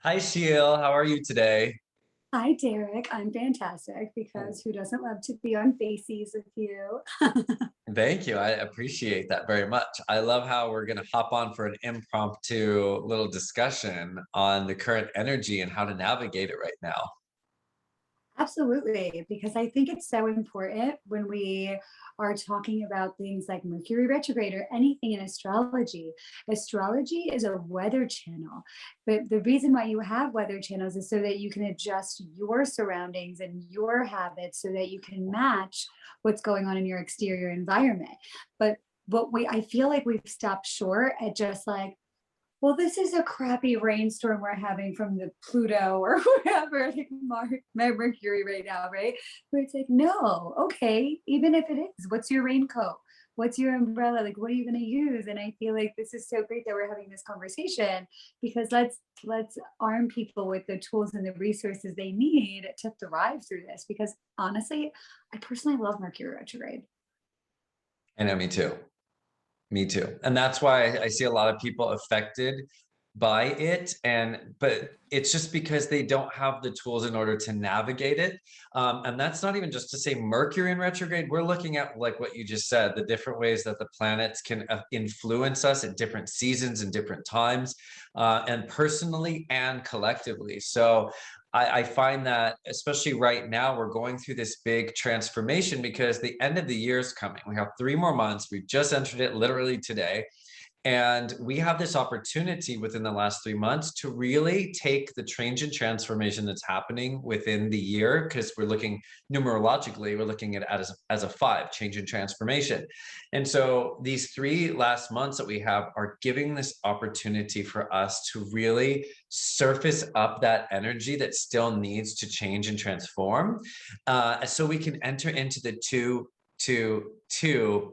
Hi, Sheel. How are you today? Hi, Derek. I'm fantastic because who doesn't love to be on Faces with you? Thank you. I appreciate that very much. I love how we're going to hop on for an impromptu little discussion on the current energy and how to navigate it right now. Absolutely, because I think it's so important when we are talking about things like Mercury retrograde or anything in astrology. Astrology is a weather channel, but the reason why you have weather channels is so that you can adjust your surroundings and your habits so that you can match what's going on in your exterior environment. But I feel like we've stopped short at just like, well, this is a crappy rainstorm we're having from the Pluto or whatever, like Mercury right now, right? Where it's like, no, okay, even if it is, what's your raincoat? What's your umbrella? Like, what are you going to use? And I feel like this is so great that we're having this conversation because let's arm people with the tools and the resources they need to thrive through this. Because honestly, I personally love Mercury retrograde. I know, me too. Me too. And that's why I see a lot of people affected by it. But it's just because they don't have the tools in order to navigate it. And that's not even just to say Mercury in retrograde. We're looking at, like what you just said, the different ways that the planets can influence us at different seasons and different times, and personally and collectively. So I find that, especially right now, we're going through this big transformation because the end of the year is coming. We have 3 more months. We've just entered it literally today. And we have this opportunity within the last 3 months to really take the change and transformation that's happening within the year, because we're looking numerologically, we're looking at it as a five, change and transformation. And so these 3 last months that we have are giving this opportunity for us to really surface up that energy that still needs to change and transform, so we can enter into the two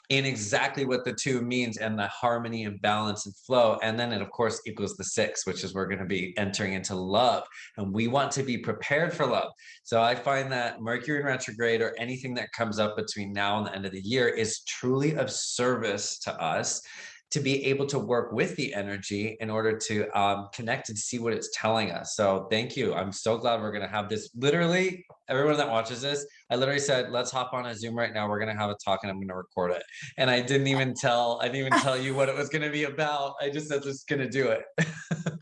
in exactly what the two means and the harmony and balance and flow. And then it, of course, equals the six, which is we're going to be entering into love. And we want to be prepared for love. So I find that Mercury in retrograde or anything that comes up between now and the end of the year is truly of service to us to be able to work with the energy in order to connect and see what it's telling us. So thank you. I'm so glad we're going to have this. Literally, everyone that watches this, I literally said, let's hop on a Zoom right now. We're going to have a talk and I'm going to record it. And I didn't even tell you what it was going to be about. I just said, just going to do it.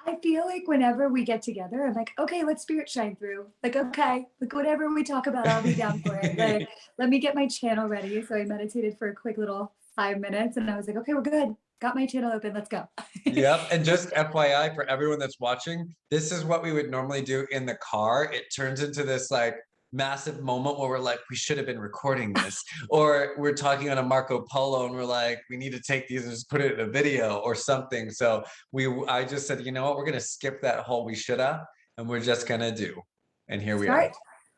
I feel like whenever we get together, I'm like, okay, let spirit shine through. Like, okay, like whatever we talk about, I'll be down for it. Like, let me get my channel ready. So I meditated for a quick little 5 minutes and I was like, okay, we're good. Got my channel open. Let's go. Yep. And just FYI for everyone that's watching, this is what we would normally do in the car. It turns into this like massive moment where we're like, we should have been recording this. Or we're talking on a Marco Polo and we're like, we need to take these and just put it in a video or something. So I just said, you know what, we're gonna skip that whole we should have and we're just gonna do. And here we are. Start.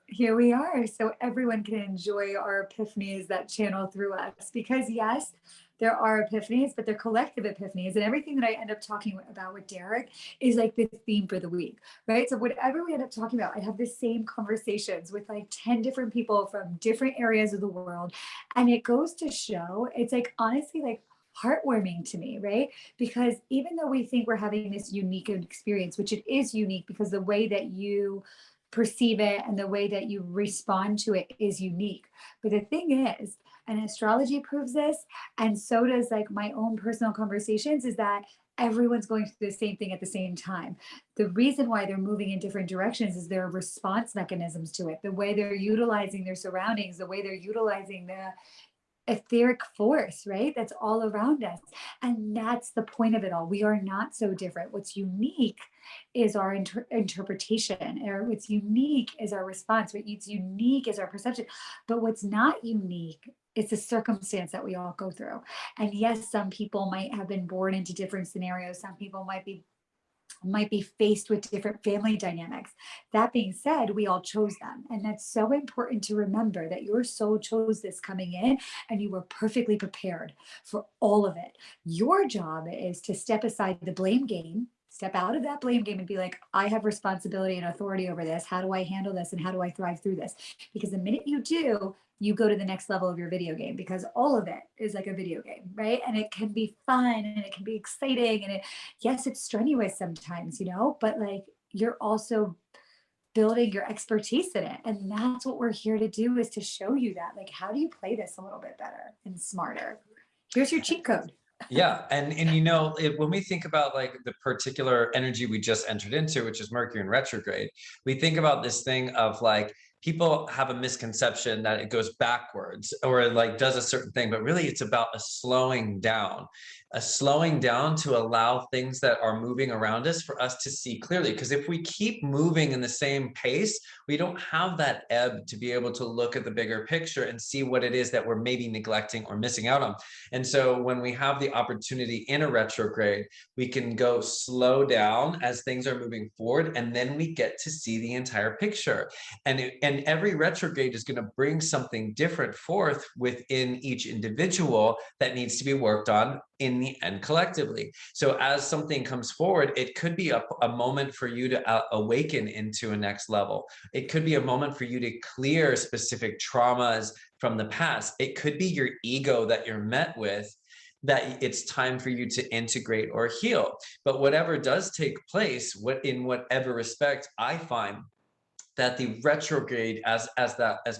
Here we are. So everyone can enjoy our epiphanies that channel through us. Because, yes, there are epiphanies, but they're collective epiphanies. And everything that I end up talking about with Derek is like the theme for the week, right? So, whatever we end up talking about, I have the same conversations with like 10 different people from different areas of the world. And it goes to show, it's like honestly, like, heartwarming to me, right? Because even though we think we're having this unique experience, which it is unique because the way that you perceive it and the way that you respond to it is unique. But the thing is, and astrology proves this, and so does like my own personal conversations, is that everyone's going through the same thing at the same time. The reason why they're moving in different directions is their response mechanisms to it, the way they're utilizing their surroundings, the way they're utilizing the etheric force, right? That's all around us. And that's the point of it all. We are not so different. What's unique is our interpretation, or what's unique is our response. What's unique is our perception. But what's not unique is the circumstance that we all go through. And yes, some people might have been born into different scenarios. Some people might be faced with different family dynamics. That being said, we all chose them. And that's so important to remember that your soul chose this coming in and you were perfectly prepared for all of it. Your job is to step aside the blame game step out of that blame game and be like, I have responsibility and authority over this. How do I handle this? And how do I thrive through this? Because the minute you do, you go to the next level of your video game, because all of it is like a video game, right? And it can be fun and it can be exciting. And yes, it's strenuous sometimes, but like you're also building your expertise in it. And that's what we're here to do, is to show you that, like, how do you play this a little bit better and smarter? Here's your cheat code. Yeah. And when we think about like the particular energy we just entered into, which is Mercury in retrograde, we think about this thing of like, people have a misconception that it goes backwards or like does a certain thing, but really it's about a slowing down to allow things that are moving around us for us to see clearly. Because if we keep moving in the same pace, we don't have that ebb to be able to look at the bigger picture and see what it is that we're maybe neglecting or missing out on. And so when we have the opportunity in a retrograde, we can go slow down as things are moving forward, and then we get to see the entire picture. And every retrograde is going to bring something different forth within each individual that needs to be worked on in the end collectively. So as something comes forward, it could be a moment for you to awaken into a next level. It could be a moment for you to clear specific traumas from the past. It could be your ego that you're met with, that it's time for you to integrate or heal. But whatever does take place, in whatever respect, I find that the retrograde, as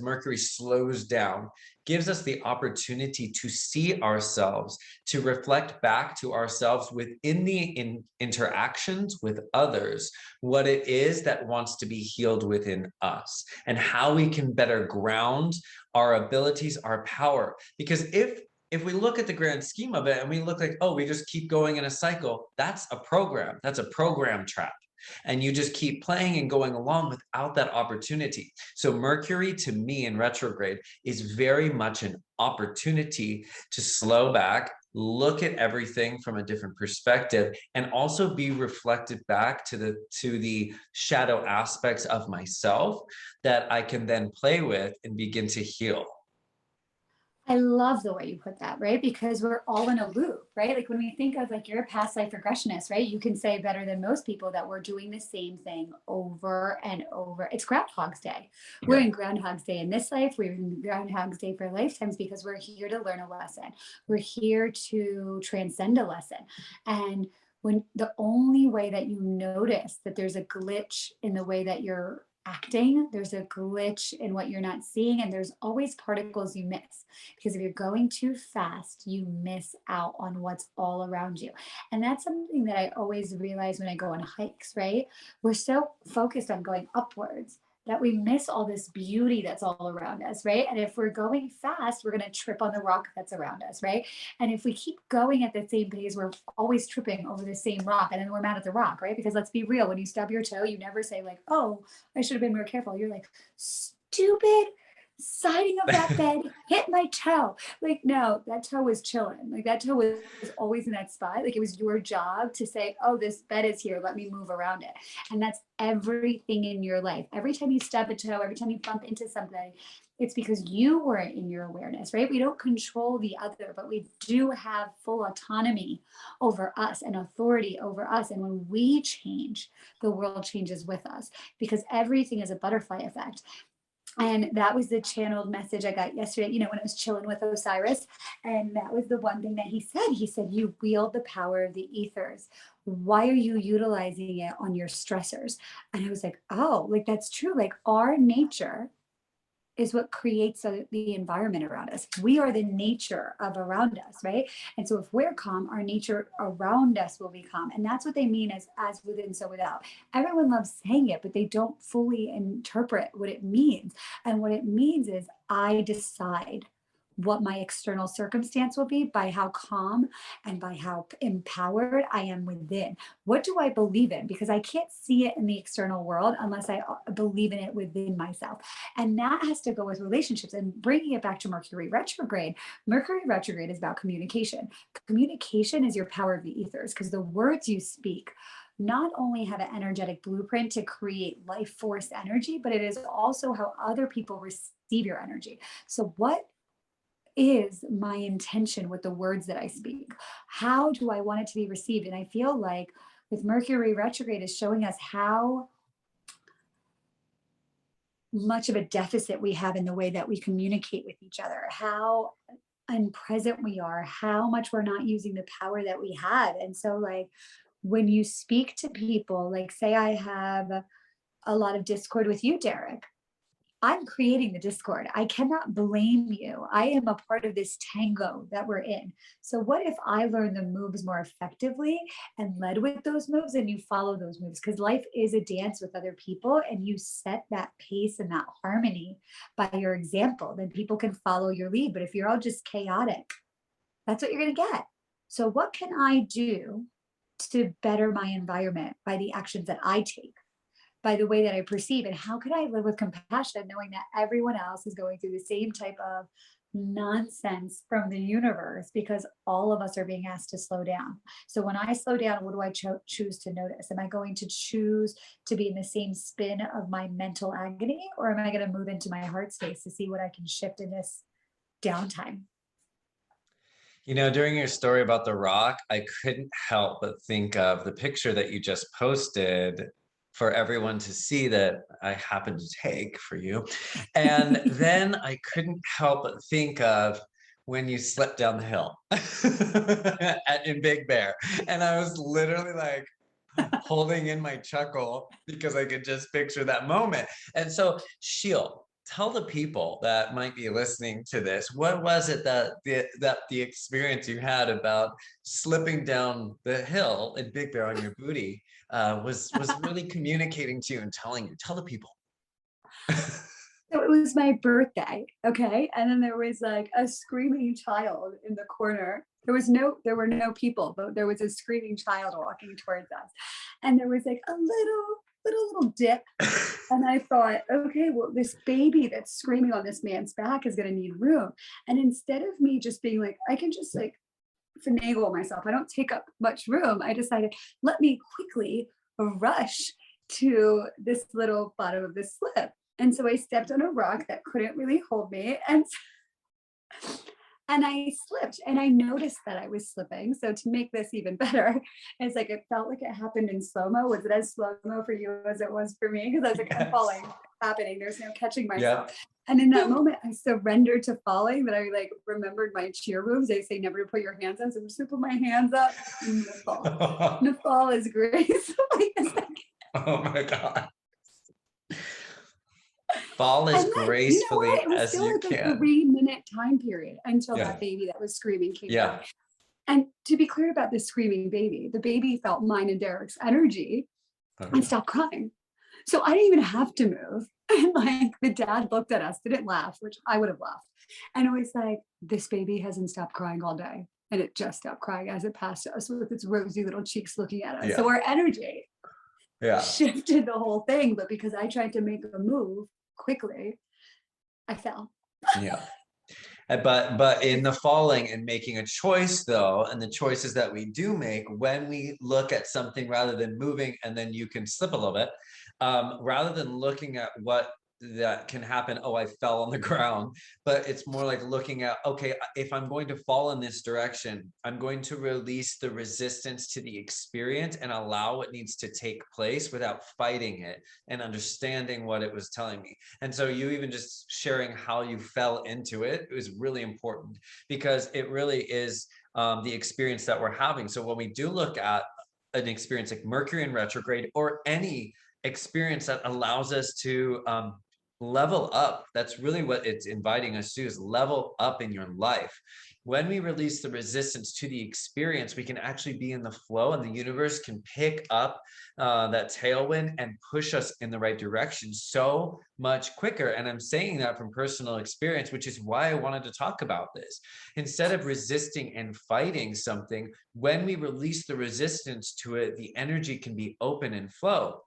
Mercury slows down, gives us the opportunity to see ourselves, to reflect back to ourselves within the interactions with others, what it is that wants to be healed within us, and how we can better ground our abilities, our power. Because if we look at the grand scheme of it and we look like, oh, we just keep going in a cycle, that's a program trap. And you just keep playing and going along without that opportunity. So Mercury, to me, in retrograde is very much an opportunity to slow back, look at everything from a different perspective, and also be reflected back to the shadow aspects of myself that I can then play with and begin to heal. I love the way you put that, right? Because we're all in a loop, right? Like when we think of like you're a past life regressionist, right? You can say better than most people that we're doing the same thing over and over. It's Groundhog's Day. We're in Groundhog's Day in this life. We're in Groundhog's Day for lifetimes, because we're here to learn a lesson. We're here to transcend a lesson. And when the only way that you notice that there's a glitch in the way that you're acting, there's a glitch in what you're not seeing, and there's always particles you miss, because if you're going too fast, you miss out on what's all around you. And that's something that I always realize when I go on hikes, right? We're so focused on going upwards that we miss all this beauty that's all around us, right? And if we're going fast, we're going to trip on the rock that's around us, right? And if we keep going at the same pace, we're always tripping over the same rock, and then we're mad at the rock, right? Because let's be real, when you stub your toe, you never say like, oh, I should have been more careful. You're like, stupid siding of that bed hit my toe. Like, no, that toe was chilling. Like that toe was always in that spot. Like it was your job to say, oh, this bed is here, let me move around it. And that's everything in your life. Every time you stub a toe, every time you bump into something, it's because you weren't in your awareness, right? We don't control the other, but we do have full autonomy over us and authority over us. And when we change, the world changes with us, because everything is a butterfly effect. And that was the channeled message I got yesterday, when I was chilling with Osiris. And that was the one thing that he said. He said, you wield the power of the ethers. Why are you utilizing it on your stressors? And I was like, oh, like that's true. Like our nature is what creates the environment around us. We are the nature of around us, right? And so if we're calm, our nature around us will be calm. And that's what they mean as within, so without. Everyone loves saying it, but they don't fully interpret what it means. And what it means is I decide what my external circumstance will be by how calm and by how empowered I am within. What do I believe in? Because I can't see it in the external world unless I believe in it within myself. And that has to go with relationships. And bringing it back to Mercury retrograde is about communication. Communication is your power of the ethers, because the words you speak not only have an energetic blueprint to create life force energy, but it is also how other people receive your energy. So what is my intention with the words that I speak? How do I want it to be received? And I feel like with Mercury retrograde is showing us how much of a deficit we have in the way that we communicate with each other, how unpresent we are, how much we're not using the power that we have. And so, like, when you speak to people, like, say I have a lot of discord with you, Derek, I'm creating the discord. I cannot blame you. I am a part of this tango that we're in. So, what if I learned the moves more effectively and led with those moves and you follow those moves? Because life is a dance with other people and you set that pace and that harmony by your example, then people can follow your lead. But if you're all just chaotic, that's what you're going to get. So, what can I do to better my environment by the actions that I take? By the way that I perceive, and how can I live with compassion knowing that everyone else is going through the same type of nonsense from the universe, because all of us are being asked to slow down. So when I slow down, what do I choose to notice? Am I going to choose to be in the same spin of my mental agony, or am I going to move into my heart space to see what I can shift in this downtime? You know, during your story about the rock, I couldn't help but think of the picture that you just posted for everyone to see that I happened to take for you. And then I couldn't help but think of when you slipped down the hill in Big Bear. And I was literally like holding in my chuckle because I could just picture that moment. And so, Sheel, tell the people that might be listening to this, what was it that the experience you had about slipping down the hill in Big Bear on your booty was really communicating to you and telling you? Tell the people. So it was my birthday, okay? And then there was like a screaming child in the corner. There were no people, but there was a screaming child walking towards us. And there was like a little dip. And I thought, okay, well, this baby that's screaming on this man's back is gonna need room. And instead of me just being like, I can just like finagle myself, I don't take up much room, I decided, let me quickly rush to this little bottom of this slip. And so I stepped on a rock that couldn't really hold me, and I slipped, and I noticed that I was slipping. So to make this even better, it's like it felt like it happened in slow-mo. Was it as slow-mo for you as it was for me? Because I was like, I'm falling, it's happening. There's no catching myself. Yeah. And in that moment, I surrendered to falling, but I like remembered my cheer moves. They say never to put your hands up. So I'm just gonna put my hands up and the fall. And the fall is gracefully as I can. Oh my God. Fall as And then, you know gracefully what? It was as still you like a can. 3-minute time period until Yeah. that baby that was screaming came Yeah. by. And to be clear about this screaming baby, the baby felt mine and Derek's energy and Okay. stopped crying. So I didn't even have to move. And like the dad looked at us, didn't laugh, which I would have laughed. And it was like, this baby hasn't stopped crying all day. And it just stopped crying as it passed us with its rosy little cheeks looking at us. Yeah. So our energy Yeah. shifted the whole thing. But because I tried to make a move quickly, I fell. Yeah. But in the falling and making a choice though, and the choices that we do make when we look at something rather than moving, and then you can slip a little bit, rather than looking at what that can happen, oh, I fell on the ground, but it's more like looking at, okay, if I'm going to fall in this direction, I'm going to release the resistance to the experience and allow what needs to take place without fighting it and understanding what it was telling me. And so you even just sharing how you fell into it was really important, because it really is the experience that we're having. So when we do look at an experience like Mercury in retrograde, or any experience that allows us to level up, that's really what it's inviting us to, is level up in your life. When we release the resistance to the experience, we can actually be in the flow, and the universe can pick up that tailwind and push us in the right direction so much quicker. And I'm saying that from personal experience, which is why I wanted to talk about this. Instead of resisting and fighting something, when we release the resistance to it, the energy can be open and flow.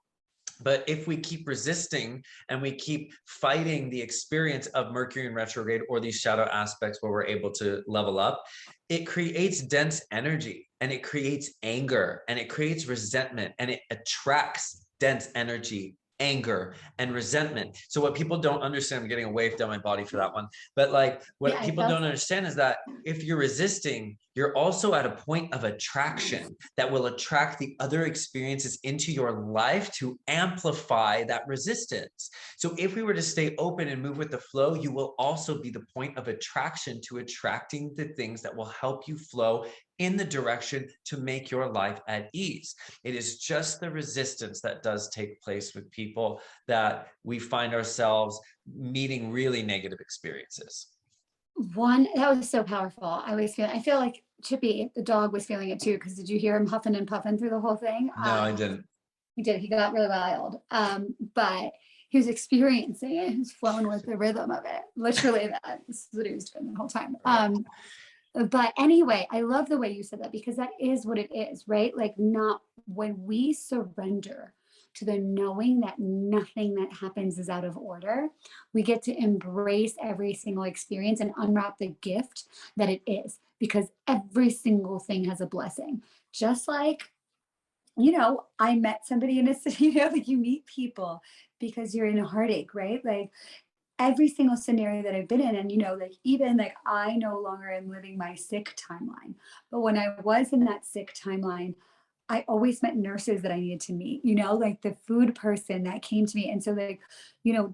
But if we keep resisting and we keep fighting the experience of Mercury in retrograde, or these shadow aspects where we're able to level up, it creates dense energy, and it creates anger, and it creates resentment, and it attracts dense energy, anger, and resentment. So what people don't understand, I'm getting away from my body for that one, but like what Yeah, I people felt don't it. understand is that if you're resisting, you're also at a point of attraction that will attract the other experiences into your life to amplify that resistance. So if we were to stay open and move with the flow, you will also be the point of attraction to attracting the things that will help you flow in the direction to make your life at ease. It is just the resistance that does take place with people that we find ourselves meeting really negative experiences. One, that was so powerful. I feel like Chippy, the dog, was feeling it too, because did you hear him huffing and puffing through the whole thing? No, I didn't. He did. He got really wild. But he was experiencing it. He was flowing with the rhythm of it. Literally, this is what he was doing the whole time. But anyway, I love the way you said that, because that is what it is, right? Like, not when we surrender to the knowing that nothing that happens is out of order, we get to embrace every single experience and unwrap the gift that it is, because every single thing has a blessing. Just like, I met somebody in a city, like you meet people because you're in a heartache, right? Like every single scenario that I've been in, and like even like I no longer am living my sick timeline. But when I was in that sick timeline, I always met nurses that I needed to meet, like the food person that came to me. And so like,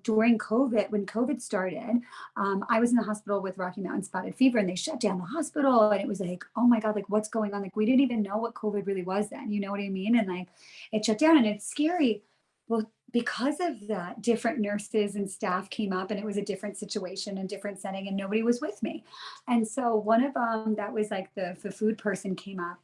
during COVID, when COVID started, I was in the hospital with Rocky Mountain spotted fever, and they shut down the hospital. And it was like, oh my God, like what's going on? Like we didn't even know what COVID really was then, you know what I mean? And like it shut down, and it's scary. Well, because of that, different nurses and staff came up, and it was a different situation and different setting, and nobody was with me. And so one of them that was like the food person came up.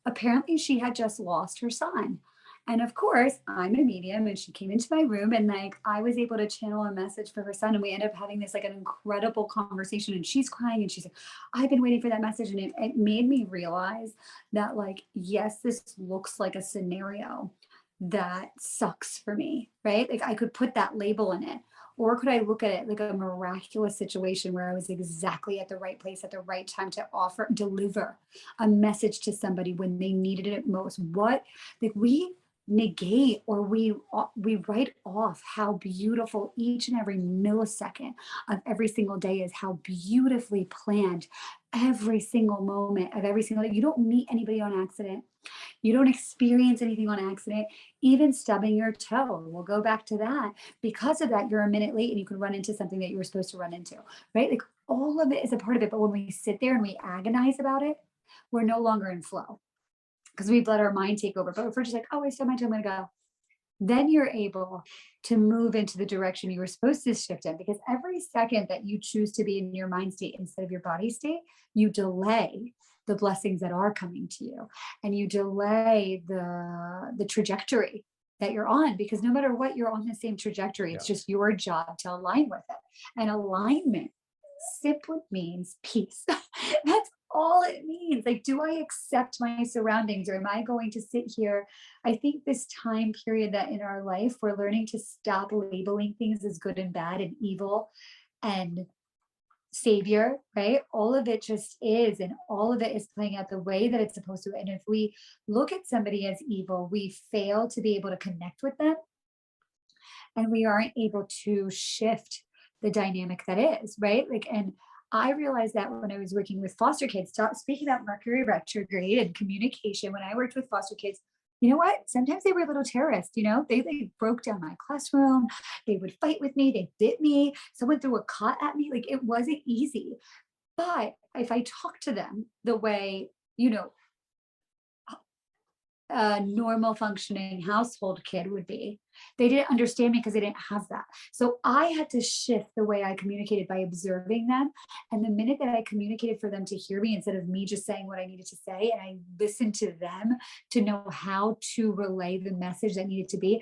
Apparently she had just lost her son. And of course, I'm a medium, and she came into my room, and like I was able to channel a message for her son, and we ended up having this like an incredible conversation, and she's crying, and she's like, I've been waiting for that message. And it made me realize that like, yes, this looks like a scenario that sucks for me, right? Like I could put that label in it. Or could I look at it like a miraculous situation where I was exactly at the right place at the right time to deliver a message to somebody when they needed it most? What, like we negate, or we write off how beautiful each and every millisecond of every single day is, how beautifully planned every single moment of every single day. You don't meet anybody on accident. You don't experience anything on accident. Even stubbing your toe, we'll go back to that. Because of that, you're a minute late and you can run into something that you were supposed to run into, right? Like all of it is a part of it. But when we sit there and we agonize about it, we're no longer in flow, because we've let our mind take over. But if we're just like, oh, I stubbed my toe, I'm going to go, then you're able to move into the direction you were supposed to shift in. Because every second that you choose to be in your mind state instead of your body state, you delay the blessings that are coming to you, and you delay the trajectory that you're on, because no matter what, you're on the same trajectory. It's just your job to align with it. And alignment simply means peace. That's all it means. Like, do I accept my surroundings, or am I going to sit here? I think this time period that in our life, we're learning to stop labeling things as good and bad and evil and savior, right? All of it just is, and all of it is playing out the way that it's supposed to. And if we look at somebody as evil, we fail to be able to connect with them, and we aren't able to shift the dynamic that is, right? Like, and I realized that when I was working with foster kids, speaking about Mercury retrograde and communication, when I worked with foster kids, you know what? Sometimes they were a little terrorist, they broke down my classroom. They would fight with me. They bit me. Someone threw a cot at me. Like, it wasn't easy. But if I talked to them the way, a normal functioning household kid would be, they didn't understand me because they didn't have that. So I had to shift the way I communicated by observing them. And the minute that I communicated for them to hear me instead of me just saying what I needed to say, and I listened to them to know how to relay the message that needed to be,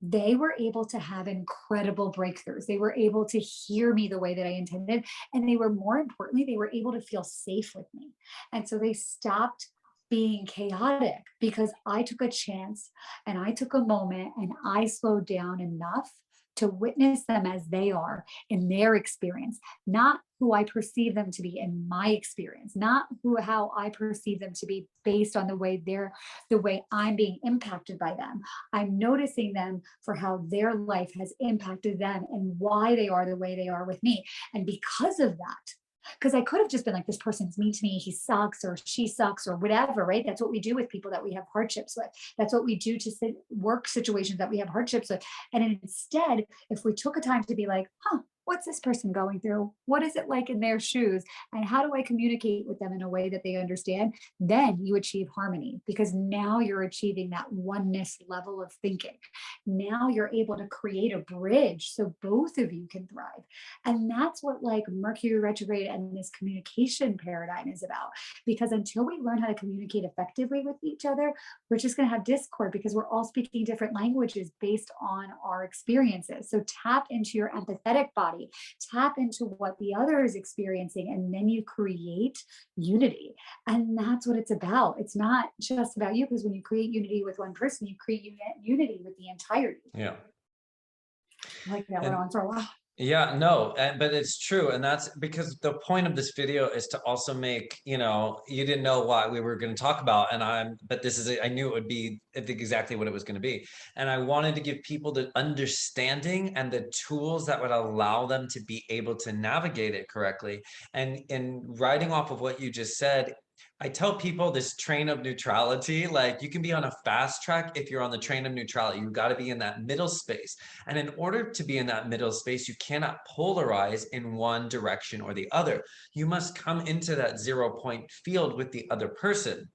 they were able to have incredible breakthroughs. They were able to hear me the way that I intended. And they were, more importantly, they were able to feel safe with me. And so they stopped being chaotic because I took a chance and I took a moment and I slowed down enough to witness them as they are in their experience, not who I perceive them to be in my experience, not how I perceive them to be based on the way I'm being impacted by them. I'm noticing them for how their life has impacted them and why they are the way they are with me. And because of that, Because I could have just been like, this person's mean to me, he sucks or she sucks or whatever, right? That's what we do with people that we have hardships with. That's what we do to work situations that we have hardships with. And instead, if we took a time to be like, huh, what's this person going through? What is it like in their shoes? And how do I communicate with them in a way that they understand? Then you achieve harmony, because now you're achieving that oneness level of thinking. Now you're able to create a bridge so both of you can thrive. And that's what like Mercury retrograde and this communication paradigm is about. Because until we learn how to communicate effectively with each other, we're just going to have discord, because we're all speaking different languages based on our experiences. So tap into your empathetic body, tap into what the other is experiencing, and then you create unity. And that's what it's about. It's not just about you, because when you create unity with one person, you create unity with the entirety. Yeah. Like that went And on for a while. yeah, no, but it's true. And that's because the point of this video is to also make, you didn't know what we were going to talk about. But I knew it would be exactly what it was going to be. And I wanted to give people the understanding and the tools that would allow them to be able to navigate it correctly. And riding off of what you just said, I tell people this train of neutrality, like you can be on a fast track if you're on the train of neutrality. You've got to be in that middle space. And in order to be in that middle space, you cannot polarize in one direction or the other. You must come into that 0-point field with the other person.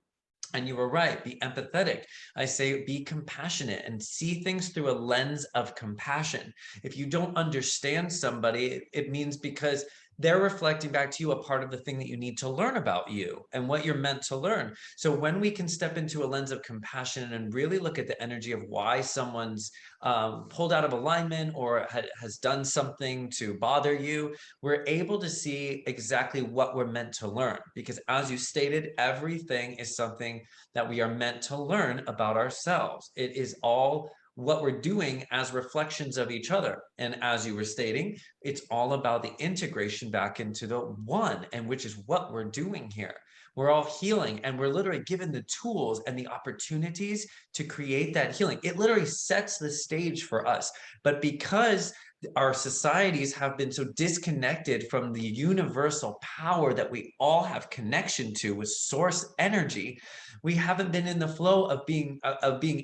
And you were right, be empathetic. I say be compassionate and see things through a lens of compassion. If you don't understand somebody, it means because they're reflecting back to you a part of the thing that you need to learn about you and what you're meant to learn. So when we can step into a lens of compassion and really look at the energy of why someone's pulled out of alignment or has done something to bother you, we're able to see exactly what we're meant to learn. Because as you stated, everything is something that we are meant to learn about ourselves. It is all what we're doing as reflections of each other. And as you were stating, it's all about the integration back into the one, and which is what we're doing here. We're all healing, and we're literally given the tools and the opportunities to create that healing. It literally sets the stage for us. But because our societies have been so disconnected from the universal power that we all have connection to with source energy, we haven't been in the flow of being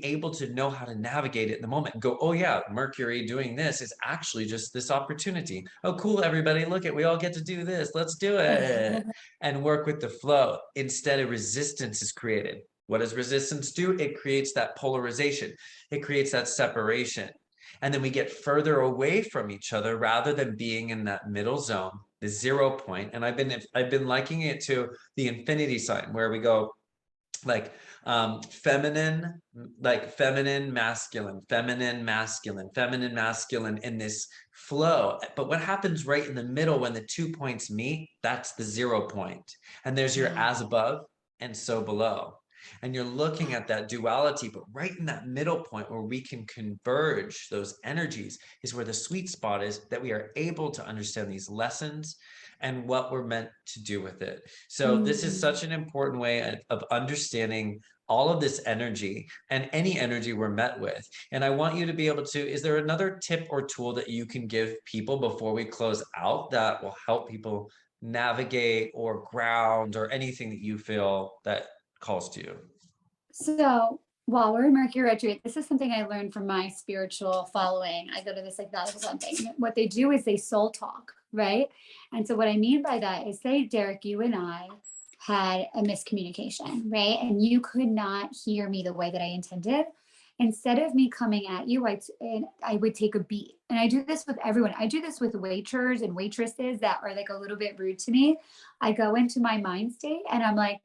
able to know how to navigate it in the moment and go, oh yeah, Mercury doing this is actually just this opportunity. Oh cool, everybody, look at, we all get to do this, let's do it. And work with the flow. Instead, a resistance is created. What does resistance do? It creates that polarization. It creates that separation. And then we get further away from each other rather than being in that middle zone, the 0 point. And I've been likening it to the infinity sign, where we go like feminine, masculine, feminine, masculine in this flow. But what happens right in the middle when the 2 points meet, that's the 0 point. And there's your as above and so below. And you're looking at that duality, but right in that middle point where we can converge those energies is where the sweet spot is, that we are able to understand these lessons and what we're meant to do with it. So this is such an important way of understanding all of this energy and any energy we're met with. And I want you to be able to, is there another tip or tool that you can give people before we close out that will help people navigate or ground or anything that you feel that calls to you? So while we're in Mercury retrograde, this is something I learned from my spiritual following. I go to this like valuable something. What they do is they soul talk, right? And so what I mean by that is, say, Derek, you and I had a miscommunication, right? And you could not hear me the way that I intended. Instead of me coming at you, I would take a beat. And I do this with everyone. I do this with waiters and waitresses that are like a little bit rude to me. I go into my mind state and I'm like,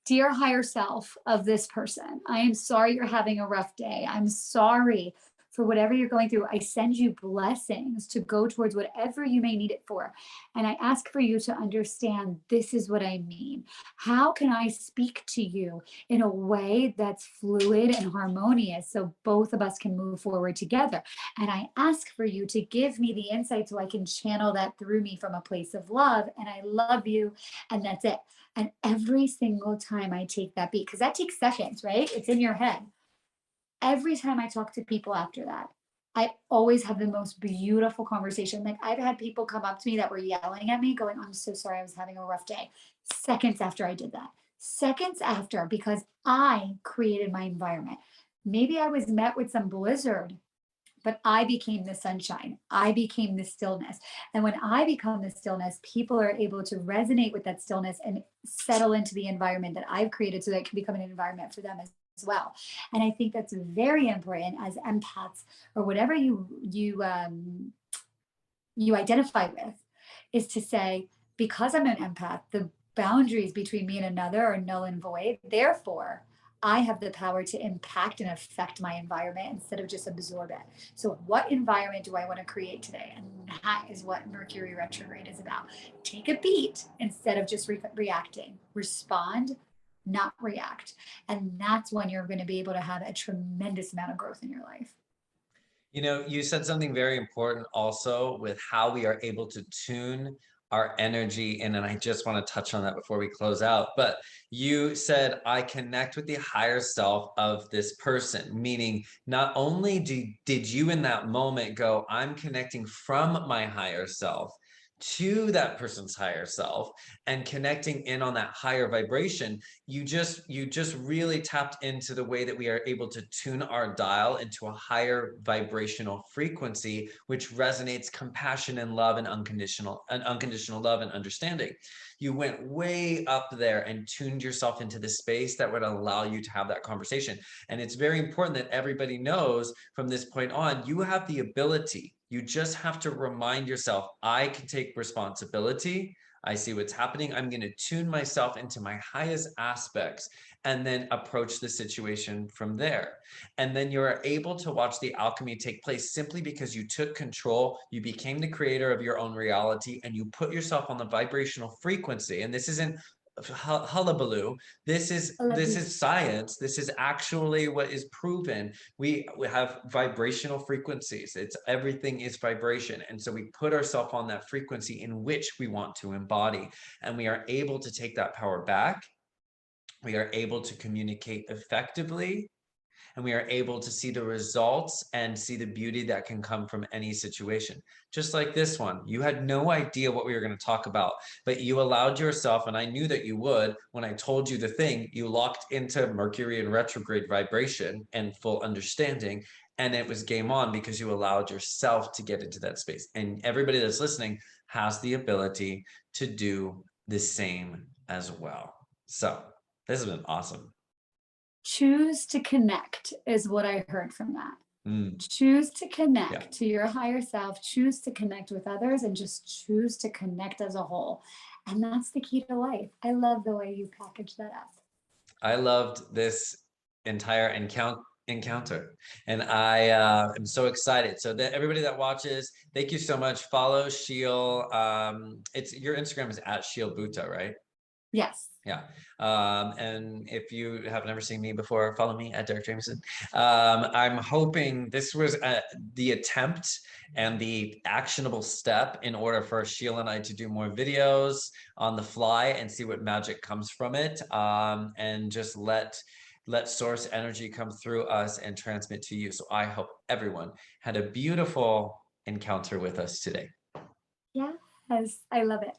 dear higher self of this person, I am sorry you're having a rough day. I'm sorry for whatever you're going through. I send you blessings to go towards whatever you may need it for. And I ask for you to understand, this is what I mean. How can I speak to you in a way that's fluid and harmonious so both of us can move forward together? And I ask for you to give me the insight so I can channel that through me from a place of love. And I love you. And that's it. And every single time I take that beat, because that takes seconds, right? It's in your head. Every time I talk to people after that, I always have the most beautiful conversation. Like I've had people come up to me that were yelling at me, going, I'm so sorry, I was having a rough day. Seconds after I did that. Seconds after, because I created my environment. Maybe I was met with some blizzard, but I became the sunshine. I became the stillness. And when I become the stillness, people are able to resonate with that stillness and settle into the environment that I've created so that it can become an environment for them as well. And I think that's very important as empaths, or whatever you identify with, is to say, because I'm an empath, the boundaries between me and another are null and void. Therefore, I have the power to impact and affect my environment instead of just absorb it. So, what environment do I want to create today? And that is what Mercury retrograde is about. Take a beat instead of just reacting. Respond, not react. And that's when you're going to be able to have a tremendous amount of growth in your life. You know, you said something very important also with how we are able to tune our energy in, and I just want to touch on that before we close out. But you said, I connect with the higher self of this person, meaning not only did you in that moment go, I'm connecting from my higher self to that person's higher self and connecting in on that higher vibration, you just really tapped into the way that we are able to tune our dial into a higher vibrational frequency, which resonates compassion and love and unconditional love and understanding. You went way up there and tuned yourself into the space that would allow you to have that conversation. And it's very important that everybody knows from this point on, you have the ability. You just have to remind yourself, I can take responsibility. I see what's happening. I'm going to tune myself into my highest aspects and then approach the situation from there. And then you're able to watch the alchemy take place simply because you took control. You became the creator of your own reality and you put yourself on the vibrational frequency. And this isn't hullabaloo. This is science. This is actually what is proven. We have vibrational frequencies. It's everything is vibration, and so we put ourselves on that frequency in which we want to embody, and we are able to take that power back. We are able to communicate effectively, and we are able to see the results and see the beauty that can come from any situation. Just like this one, you had no idea what we were going to talk about, but you allowed yourself, and I knew that you would, when I told you the thing, you locked into Mercury and retrograde vibration and full understanding, and it was game on because you allowed yourself to get into that space. And everybody that's listening has the ability to do the same as well. So this has been awesome. Choose to connect is what I heard from that. Choose to connect to your higher self, choose to connect with others, and just choose to connect as a whole. And that's the key to life. I love the way you package that up. I loved this entire encounter, and I am so excited. So that everybody that watches, thank you so much. Follow Sheel. It's your Instagram is at Sheel Bhuta, right? Yes. Yeah. And if you have never seen me before, follow me at Derek Jameson. I'm hoping this was the attempt and the actionable step in order for Sheel and I to do more videos on the fly and see what magic comes from it. And just let source energy come through us and transmit to you. So I hope everyone had a beautiful encounter with us today. Yes, I love it.